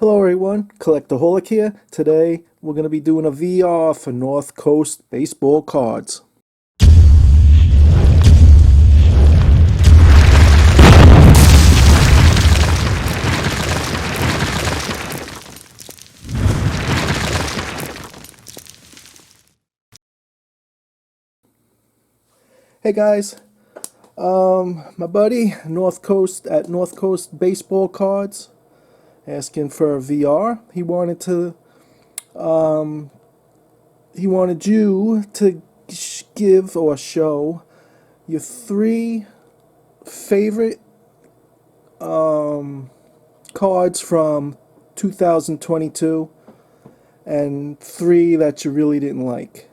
Hello everyone, Collectaholic here. Today we're going to be doing a VR for North Coast baseball cards. Hey guys, my buddy North Coast at North Coast Baseball Cards asking for a VR. He wanted you to give or show your three favorite cards from 2022 and three that you really didn't like.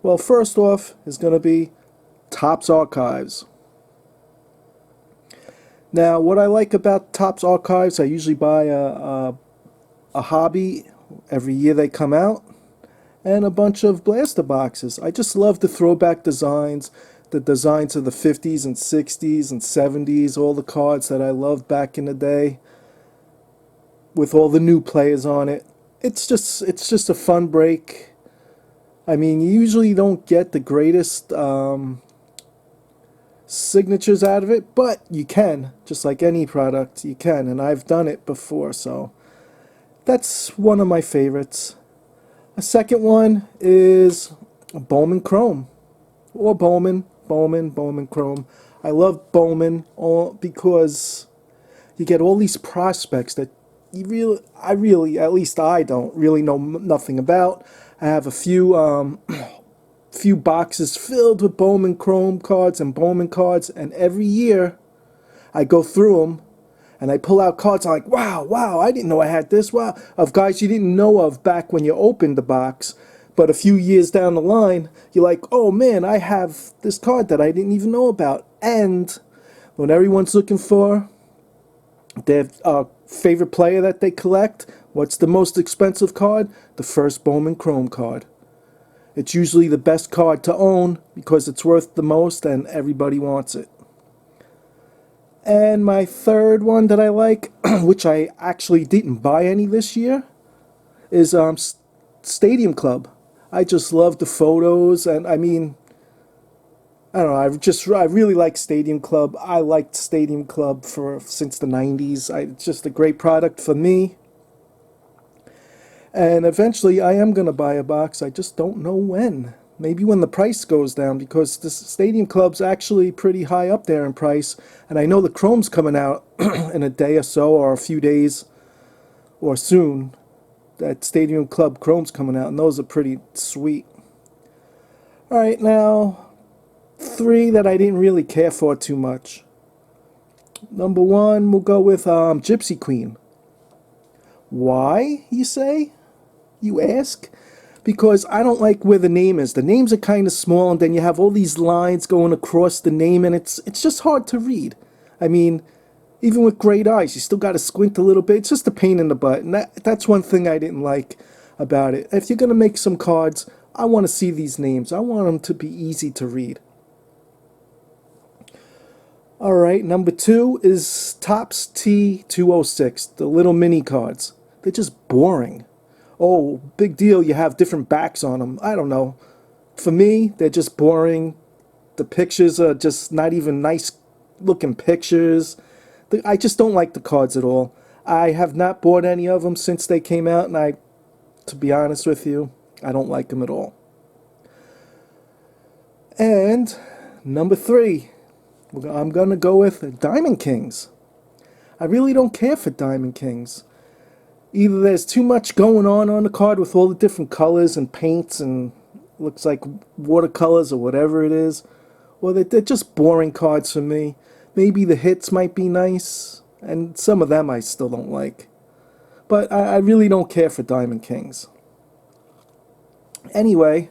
Well, first off is going to be Topps Archives. Now, what I like about Topps Archives, I usually buy a hobby every year they come out, and a bunch of blaster boxes. I just love the throwback designs, the designs of the 50s and 60s and 70s, all the cards that I loved back in the day, with all the new players on it. It's just a fun break. I mean, you usually don't get the greatest signatures out of it, but you can, just like any product, you can, and I've done it before, so that's one of my favorites. A second one is Bowman Chrome, or Bowman Chrome. I love Bowman all because you get all these prospects that at least I don't really know nothing about. I have a few boxes filled with Bowman Chrome cards and Bowman cards, and every year I go through them and I pull out cards. I'm like, wow, I didn't know I had this. Wow, of guys you didn't know of back when you opened the box, but a few years down the line, you're like, oh man, I have this card that I didn't even know about. And when everyone's looking for their favorite player that they collect, what's the most expensive card? The first Bowman Chrome card. It's usually the best card to own because it's worth the most and everybody wants it. And my third one that I like, which I actually didn't buy any this year, is Stadium Club. I just love the photos, and I mean, I don't know. I really like Stadium Club. I liked Stadium Club for since the '90s. It's just a great product for me. And eventually, I am gonna buy a box. I just don't know when. Maybe when the price goes down, because this Stadium Club's actually pretty high up there in price. And I know the Chrome's coming out in a day or so, or a few days, or soon. That Stadium Club Chrome's coming out, and those are pretty sweet. All right, now three that I didn't really care for too much. Number one, we'll go with Gypsy Queen. Why, you say? You ask? Because I don't like where the name is. The names are kind of small, and then you have all these lines going across the name, and it's just hard to read. I mean, even with great eyes, you still got to squint a little bit. It's just a pain in the butt, and that's one thing I didn't like about it. If you're going to make some cards, I want to see these names. I want them to be easy to read. All right, number two is Topps T206, the little mini cards. They're just boring. Oh, big deal, you have different backs on them. I don't know. For me, they're just boring. The pictures are just not even nice looking pictures. I just don't like the cards at all. I have not bought any of them since they came out, and to be honest with you, I don't like them at all. And number three, I'm going to go with Diamond Kings. I really don't care for Diamond Kings. Either there's too much going on the card with all the different colors and paints and looks like watercolors or whatever it is, or they're just boring cards for me. Maybe the hits might be nice, and some of them I still don't like. But I really don't care for Diamond Kings. Anyway,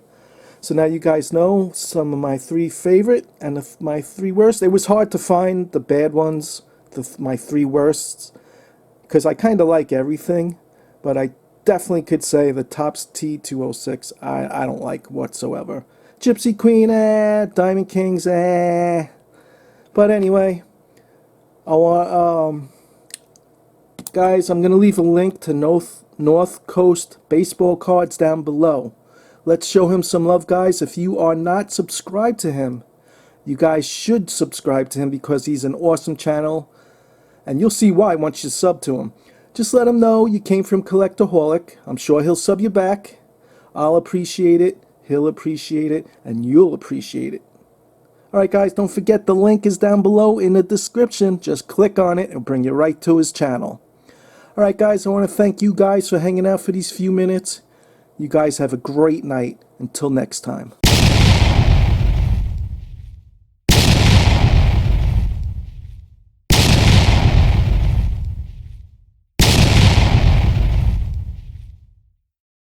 so now you guys know some of my three favorite and my three worst. It was hard to find the bad ones, my three worsts, because I kind of like everything, but I definitely could say the Topps T206 I don't like whatsoever. Gypsy Queen, Diamond Kings, But anyway, I want Guys, I'm going to leave a link to North Coast baseball cards down below. Let's show him some love, guys. If you are not subscribed to him, you guys should subscribe to him because he's an awesome channel. And you'll see why once you sub to him. Just let him know you came from Collectaholic. I'm sure he'll sub you back. I'll appreciate it, he'll appreciate it, and you'll appreciate it. Alright guys, don't forget the link is down below in the description. Just click on it and bring you right to his channel. Alright guys, I want to thank you guys for hanging out for these few minutes. You guys have a great night. Until next time.